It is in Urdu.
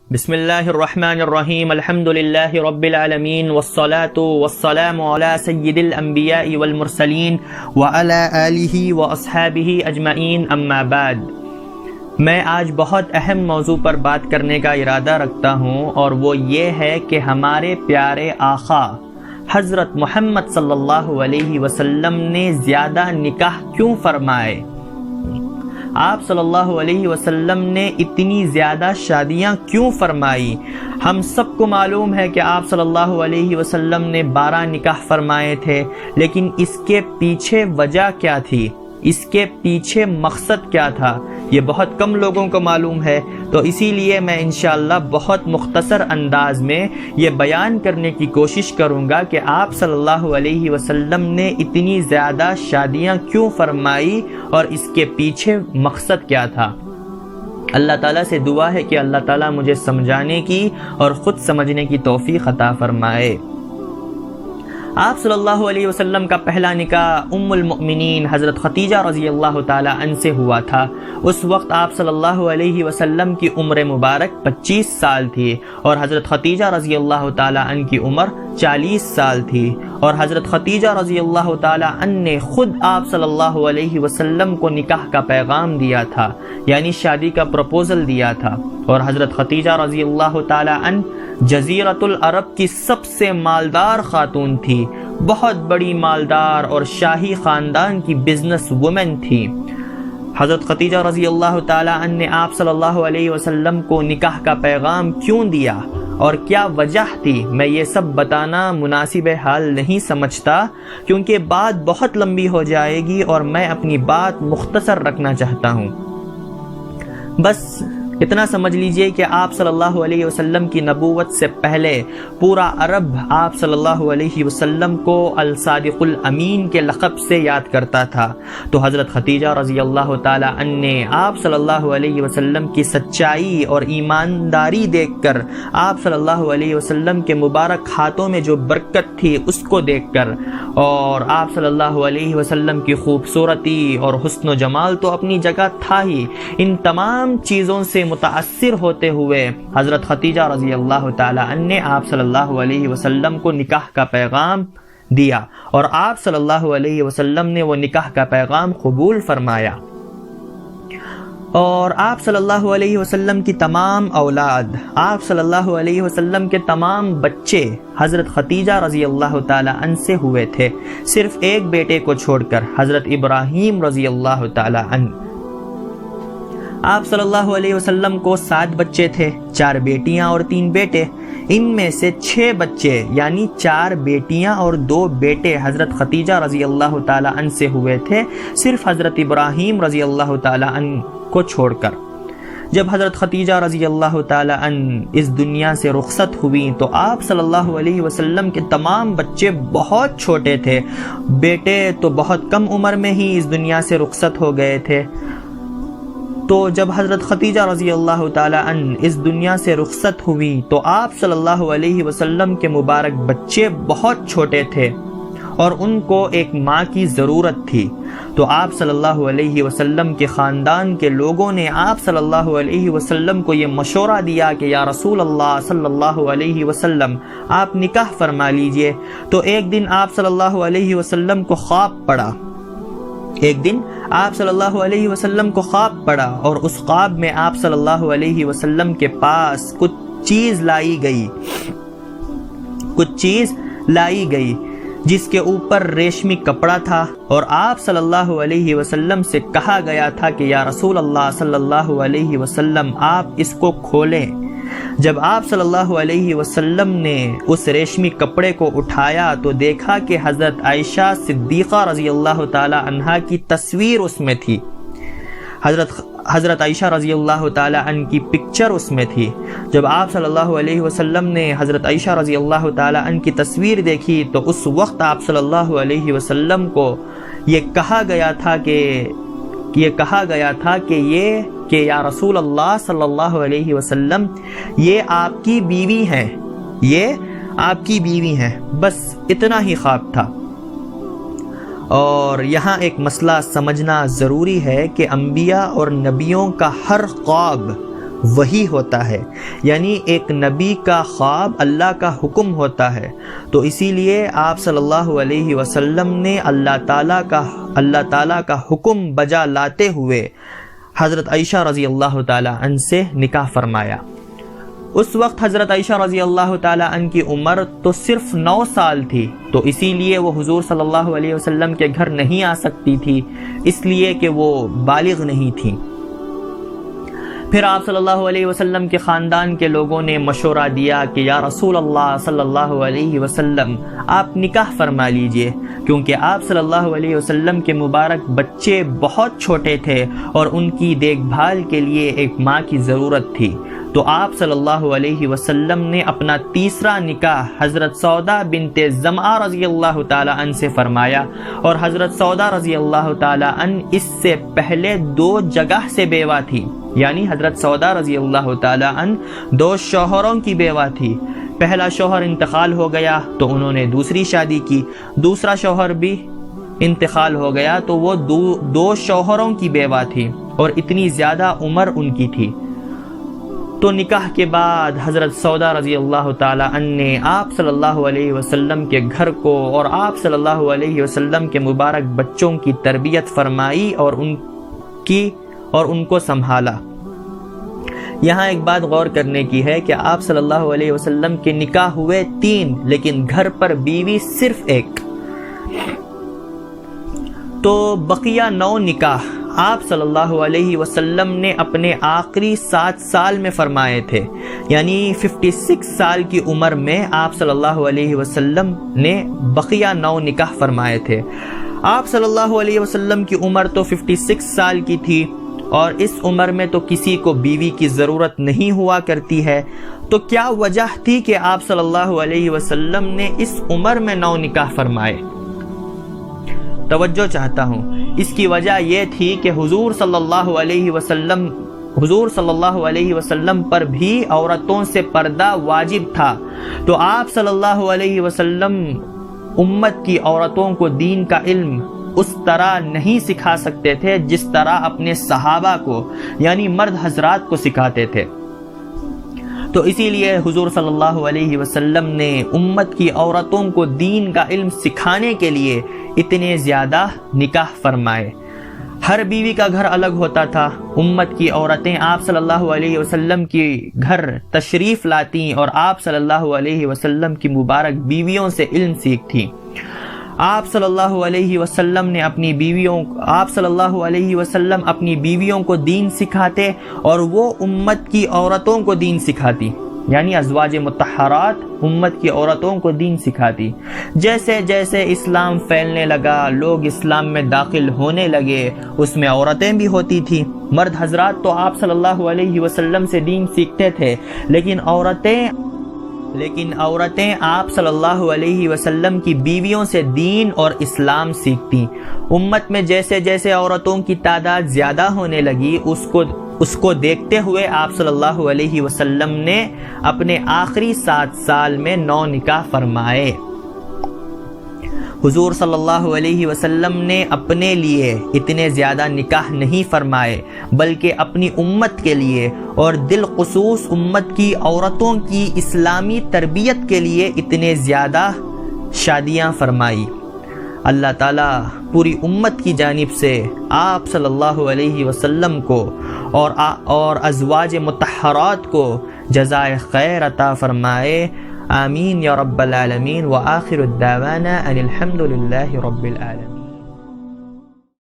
بسم اللہ الرحمن الرحیم الحمد للہ رب العالمین والصلاة والسلام علی سید الانبیاء والمرسلین وعلی آلہ واصحابہ اجمعین اما بعد۔ میں آج بہت اہم موضوع پر بات کرنے کا ارادہ رکھتا ہوں، اور وہ یہ ہے کہ ہمارے پیارے آقا حضرت محمد صلی اللہ علیہ وسلم نے زیادہ نکاح کیوں فرمائے؟ آپ صلی اللہ علیہ وسلم نے اتنی زیادہ شادیاں کیوں فرمائی؟ ہم سب کو معلوم ہے کہ آپ صلی اللہ علیہ وسلم نے 12 نکاح فرمائے تھے، لیکن اس کے پیچھے وجہ کیا تھی؟ اس کے پیچھے مقصد کیا تھا؟ یہ بہت کم لوگوں کو معلوم ہے، تو اسی لیے میں انشاءاللہ بہت مختصر انداز میں یہ بیان کرنے کی کوشش کروں گا کہ آپ صلی اللہ علیہ وسلم نے اتنی زیادہ شادیاں کیوں فرمائی اور اس کے پیچھے مقصد کیا تھا۔ اللہ تعالیٰ سے دعا ہے کہ اللہ تعالیٰ مجھے سمجھانے کی اور خود سمجھنے کی توفیق عطا فرمائے۔ آپ صلی اللہ علیہ وسلم کا پہلا نکاح ام المؤمنین حضرت خدیجہ رضی اللہ تعالی عنہ سے ہوا تھا۔ اس وقت آپ صلی اللہ علیہ وسلم کی عمر مبارک 25 سال تھی، اور حضرت خدیجہ رضی اللہ تعالی عنہ کی عمر 40 سال تھی، اور حضرت خدیجہ رضی اللہ تعالی عنہ نے خود آپ صلی اللہ علیہ وسلم کو نکاح کا پیغام دیا تھا، یعنی شادی کا پروپوزل دیا تھا۔ اور حضرت خدیجہ رضی اللہ تعالی عنہ جزیرۃ العرب کی سب سے مالدار خاتون تھی، بہت بڑی مالدار اور شاہی خاندان کی بزنس وومن تھی۔ حضرت خدیجہ رضی اللہ تعالی عنہ نے آپ صلی اللہ علیہ وسلم کو نکاح کا پیغام کیوں دیا اور کیا وجہ تھی، میں یہ سب بتانا مناسب حال نہیں سمجھتا، کیونکہ بات بہت لمبی ہو جائے گی اور میں اپنی بات مختصر رکھنا چاہتا ہوں۔ بس اتنا سمجھ لیجئے کہ آپ صلی اللہ علیہ وسلم کی نبوت سے پہلے پورا عرب آپ صلی اللہ علیہ وسلم کو الصادق الامین کے لقب سے یاد کرتا تھا، تو حضرت خدیجہ رضی اللہ تعالی عنہ نے آپ صلی اللہ علیہ وسلم کی سچائی اور ایمانداری دیکھ کر، آپ صلی اللہ علیہ وسلم کے مبارک ہاتھوں میں جو برکت تھی اس کو دیکھ کر، اور آپ صلی اللہ علیہ وسلم کی خوبصورتی اور حسن و جمال تو اپنی جگہ تھا ہی، ان تمام چیزوں سے متاثر ہوتے ہوئے حضرت خدیجہ رضی اللہ تعالی عنہ نے آپ صلی اللہ علیہ وسلم کو نکاح کا پیغام دیا، اور آپ صلی اللہ علیہ وسلم نے وہ نکاح کا پیغام قبول فرمایا۔ اور آپ صلی اللہ علیہ وسلم کی تمام اولاد، آپ صلی اللہ علیہ وسلم کے تمام بچے حضرت خدیجہ رضی اللہ تعالی عنہ سے ہوئے تھے، صرف ایک بیٹے کو چھوڑ کر، حضرت ابراہیم رضی اللہ تعالی عنہ۔ آپ صلی اللہ علیہ وسلم کو 7 بچے تھے، 4 بیٹیاں اور 3 بیٹے۔ ان میں سے 6 بچے یعنی 4 بیٹیاں اور 2 بیٹے حضرت خدیجہ رضی اللہ تعالی عنہ سے ہوئے تھے، صرف حضرت ابراہیم رضی اللہ تعالی عنہ کو چھوڑ کر۔ جب حضرت خدیجہ رضی اللہ تعالی عنہ اس دنیا سے رخصت ہوئی تو آپ صلی اللہ علیہ وسلم کے تمام بچے بہت چھوٹے تھے، بیٹے تو بہت کم عمر میں ہی اس دنیا سے رخصت ہو گئے تھے۔ تو جب حضرت خدیجہ رضی اللہ تعالی عنہ اس دنیا سے رخصت ہوئی تو آپ صلی اللہ علیہ وسلم کے مبارک بچے بہت چھوٹے تھے، اور ان کو ایک ماں کی ضرورت تھی۔ تو آپ صلی اللہ علیہ وسلم کے خاندان کے لوگوں نے آپ صلی اللہ علیہ وسلم کو یہ مشورہ دیا کہ یا رسول اللہ صلی اللہ علیہ وسلم آپ نکاح فرما لیجئے۔ تو ایک دن آپ صلی اللہ علیہ وسلم کو خواب پڑا، اور اس خواب میں آپ صلی اللہ علیہ وسلم کے پاس کچھ چیز لائی گئی جس کے اوپر ریشمی کپڑا تھا، اور آپ صلی اللہ علیہ وسلم سے کہا گیا تھا کہ یا رسول اللہ صلی اللہ علیہ وسلم آپ اس کو کھولیں۔ جب آپ صلی اللہ علیہ وسلم نے اس ریشمی کپڑے کو اٹھایا تو دیکھا کہ حضرت عائشہ صدیقہ رضی اللہ تعالی عنہا کی تصویر اس میں تھی، حضرت عائشہ رضی اللہ تعالی عنہ کی پکچر اس میں تھی۔ جب آپ صلی اللہ علیہ وسلم نے حضرت عائشہ رضی اللہ تعالی عنہ کی تصویر دیکھی تو اس وقت آپ صلی اللہ علیہ وسلم کو یہ کہا گیا تھا کہ یا رسول اللہ صلی اللہ علیہ وسلم یہ آپ کی بیوی ہیں، بس اتنا ہی خواب تھا۔ اور یہاں ایک مسئلہ سمجھنا ضروری ہے کہ انبیاء اور نبیوں کا ہر خواب وحی ہوتا ہے، یعنی ایک نبی کا خواب اللہ کا حکم ہوتا ہے۔ تو اسی لیے آپ صلی اللہ علیہ وسلم نے اللہ تعالیٰ کا حکم بجا لاتے ہوئے حضرت عائشہ رضی اللہ تعالی عنہ سے نکاح فرمایا۔ اس وقت حضرت عائشہ رضی اللہ تعالی عنہ کی عمر تو صرف 9 سال تھی، تو اسی لیے وہ حضور صلی اللہ علیہ وسلم کے گھر نہیں آ سکتی تھی، اس لیے کہ وہ بالغ نہیں تھی۔ پھر آپ صلی اللہ علیہ وسلم کے خاندان کے لوگوں نے مشورہ دیا کہ یا رسول اللہ صلی اللہ علیہ وسلم آپ نکاح فرما لیجئے، کیونکہ آپ صلی اللہ علیہ وسلم کے مبارک بچے بہت چھوٹے تھے اور ان کی دیکھ بھال کے لیے ایک ماں کی ضرورت تھی۔ تو آپ صلی اللہ علیہ وسلم نے اپنا تیسرا نکاح حضرت سودا بنت زمعہ رضی اللہ تعالی عنہ سے فرمایا، اور حضرت سودا رضی اللہ تعالی عنہ اس سے پہلے 2 جگہ سے بیوہ تھی، یعنی حضرت سودا رضی اللہ تعالی عنہ 2 شوہروں کی بیوہ تھی۔ پہلا شوہر انتقال ہو گیا تو انہوں نے دوسری شادی کی، دوسرا شوہر بھی انتقال ہو گیا تو وہ 2 شوہروں کی بیوہ تھی، اور اتنی زیادہ عمر ان کی تھی۔ تو نکاح کے بعد حضرت سودا رضی اللہ تعالی عنہ نے آپ صلی اللہ علیہ وسلم کے گھر کو اور آپ صلی اللہ علیہ وسلم کے مبارک بچوں کی تربیت فرمائی اور ان کو سنبھالا۔ یہاں ایک بات غور کرنے کی ہے کہ آپ صلی اللہ علیہ وسلم کے نکاح ہوئے 3، لیکن گھر پر بیوی صرف 1، تو بقیہ 9 نکاح آپ صلی اللہ علیہ وسلم نے اپنے آخری 7 سال میں فرمائے تھے، یعنی 56 سال کی عمر میں آپ صلی اللہ علیہ وسلم نے بقیہ 9 نکاح فرمائے تھے۔ آپ صلی اللہ علیہ وسلم کی عمر تو 56 سال کی تھی، اور اس عمر میں تو کسی کو بیوی کی ضرورت نہیں ہوا کرتی ہے، تو کیا وجہ تھی کہ آپ صلی اللہ علیہ وسلم نے اس عمر میں 9 نکاح فرمائے؟ توجہ چاہتا ہوں۔ اس کی وجہ یہ تھی کہ حضور صلی اللہ علیہ وسلم پر بھی عورتوں سے پردہ واجب تھا، تو آپ صلی اللہ علیہ وسلم امت کی عورتوں کو دین کا علم اس طرح نہیں سکھا سکتے تھے جس طرح اپنے صحابہ کو، یعنی مرد حضرات کو سکھاتے تھے۔ تو اسی لیے حضور صلی اللہ علیہ وسلم نے امت کی عورتوں کو دین کا علم سکھانے کے لیے اتنے زیادہ نکاح فرمائے۔ ہر بیوی کا گھر الگ ہوتا تھا۔ امت کی عورتیں آپ صلی اللہ علیہ وسلم کی گھر تشریف لاتی اور آپ صلی اللہ علیہ وسلم کی مبارک بیویوں سے علم سیکھتی۔ آپ صلی اللہ علیہ وسلم اپنی بیویوں کو دین سکھاتے اور وہ امت کی عورتوں کو دین سکھاتی، یعنی ازواج مطہرات امت کی عورتوں کو دین سکھاتی۔ جیسے جیسے اسلام پھیلنے لگا، لوگ اسلام میں داخل ہونے لگے، اس میں عورتیں بھی ہوتی تھیں۔ مرد حضرات تو آپ صلی اللہ علیہ وسلم سے دین سیکھتے تھے، لیکن عورتیں آپ صلی اللہ علیہ وسلم کی بیویوں سے دین اور اسلام سیکھتی۔ امت میں جیسے جیسے عورتوں کی تعداد زیادہ ہونے لگی، اس کو دیکھتے ہوئے آپ صلی اللہ علیہ وسلم نے اپنے آخری 7 سال میں 9 نکاح فرمائے۔ حضور صلی اللہ علیہ وسلم نے اپنے لیے اتنے زیادہ نکاح نہیں فرمائے، بلکہ اپنی امت کے لیے اور بالخصوص امت کی عورتوں کی اسلامی تربیت کے لیے اتنے زیادہ شادیاں فرمائی۔ اللہ تعالیٰ پوری امت کی جانب سے آپ صلی اللہ علیہ وسلم کو اور ازواج مطہرات کو جزائے خیر عطا فرمائے۔ آمین یا رب العالمین، وآخر الدعوانا ان الحمد للہ رب العالمین۔